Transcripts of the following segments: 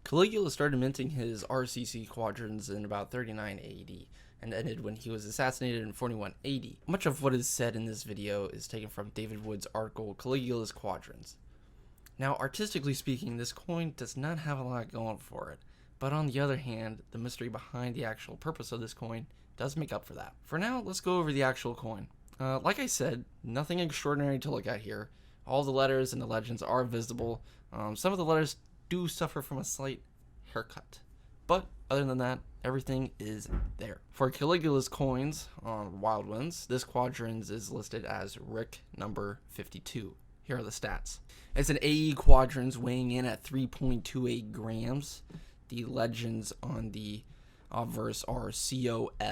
Caligula started minting his RCC quadrans in about 39 AD and ended when he was assassinated in 41 AD. Much of what is said in this video is taken from David Wood's article Caligula's Quadrans. Now, artistically speaking, this coin does not have a lot going for it, but on the other hand, the mystery behind the actual purpose of this coin does make up for that. For now, let's go over the actual coin. Like I said, nothing extraordinary to look at here. All the letters and the legends are visible. Some of the letters do suffer from a slight haircut, but other than that, everything is there. For Caligula's coins on Wild Winds, this quadrans is listed as Rick number 52. Here are the stats. It's an AE quadrans weighing in at 3.28 grams. The legends on the obverse are COSTERT,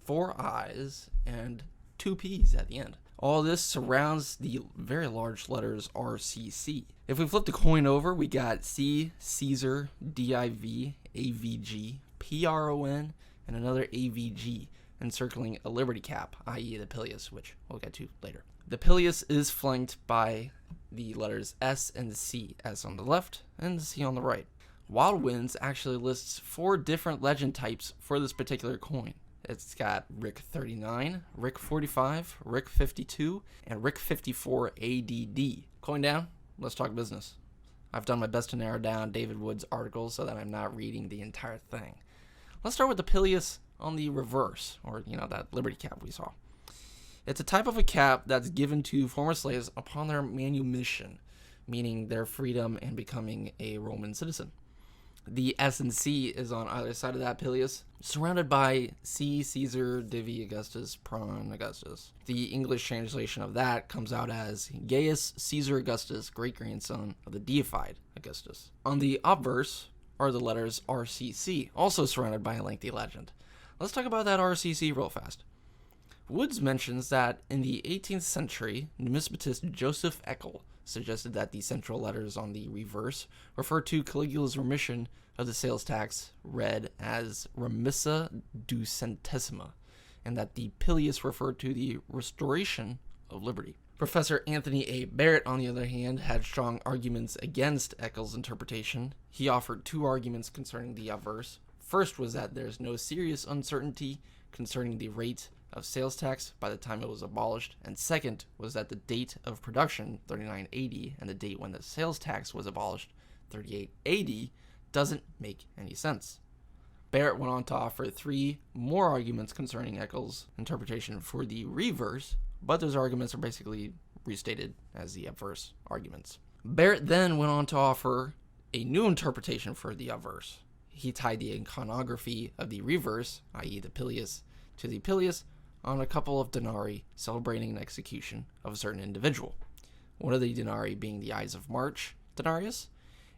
4 I's, and 2 P's at the end. All this surrounds the very large letters RCC. If we flip the coin over, we got C, Caesar, DIV, AVG, PRON, and another AVG, encircling a liberty cap, i.e. the Pilius, which we'll get to later. The Pilius is flanked by the letters S and C, S on the left and C on the right. Wild Winds actually lists 4 different legend types for this particular coin. It's got Rick 39, Rick 45, Rick 52, and Rick 54 ADD. Coin down, let's talk business. I've done my best to narrow down David Wood's article so that I'm not reading the entire thing. Let's start with the Pilius on the reverse, or that liberty cap we saw. It's a type of a cap that's given to former slaves upon their manumission, meaning their freedom and becoming a Roman citizen. The S and C is on either side of that Pilius, surrounded by C, Caesar, Divi, Augustus, Pron, Augustus. The English translation of that comes out as Gaius Caesar Augustus, great-grandson of the deified Augustus. On the obverse are the letters RCC, also surrounded by a lengthy legend. Let's talk about that RCC real fast. Woods mentions that in the 18th century, numismatist Joseph Eckel suggested that the central letters on the reverse refer to Caligula's remission of the sales tax, read as remissa ducentesima, and that the Pilius referred to the restoration of liberty. Professor Anthony A. Barrett, on the other hand, had strong arguments against Eckel's interpretation. He offered 2 arguments concerning the obverse. First was that there's no serious uncertainty concerning the rate of sales tax by the time it was abolished, and second was that the date of production, 39 AD, and the date when the sales tax was abolished, 38 AD, doesn't make any sense. Barrett went on to offer 3 more arguments concerning Eckel's interpretation for the reverse, but those arguments are basically restated as the obverse arguments. Barrett then went on to offer a new interpretation for the obverse. He tied the iconography of the reverse, i.e. the Pilius, to the Pilius, on a couple of denarii celebrating an execution of a certain individual. One of the denarii being the Ides of March denarius,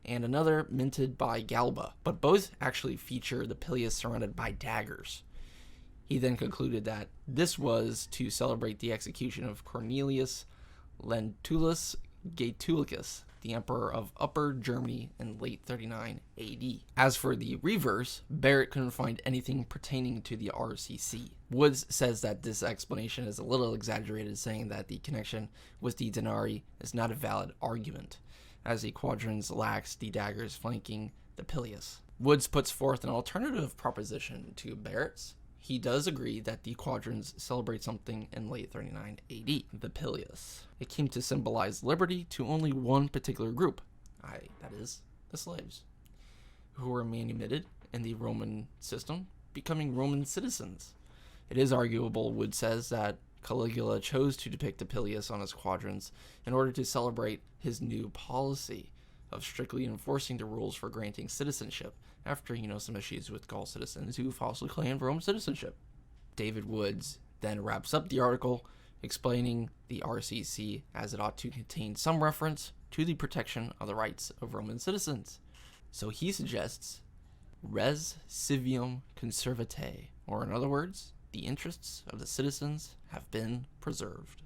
and another minted by Galba, but both actually feature the pileus surrounded by daggers. He then concluded that this was to celebrate the execution of Cornelius Lentulus Gaetulicus, the emperor of Upper Germany in late 39 AD. As for the reverse, Barrett couldn't find anything pertaining to the RCC. Woods says that this explanation is a little exaggerated, saying that the connection with the denarii is not a valid argument, as the quadrans lacks the daggers flanking the pileus. Woods puts forth an alternative proposition to Barrett's. He does agree that the quadrans celebrate something in late 39 AD, the pileus. It came to symbolize liberty to only one particular group, that is, the slaves, who were manumitted in the Roman system, becoming Roman citizens. It is arguable, Wood says, that Caligula chose to depict the pileus on his quadrans in order to celebrate his new policy of strictly enforcing the rules for granting citizenship after, some issues with Gaul citizens who falsely claimed Roman citizenship. David Woods then wraps up the article explaining the RCC as it ought to contain some reference to the protection of the rights of Roman citizens. So he suggests res civium conservatae, or in other words, the interests of the citizens have been preserved.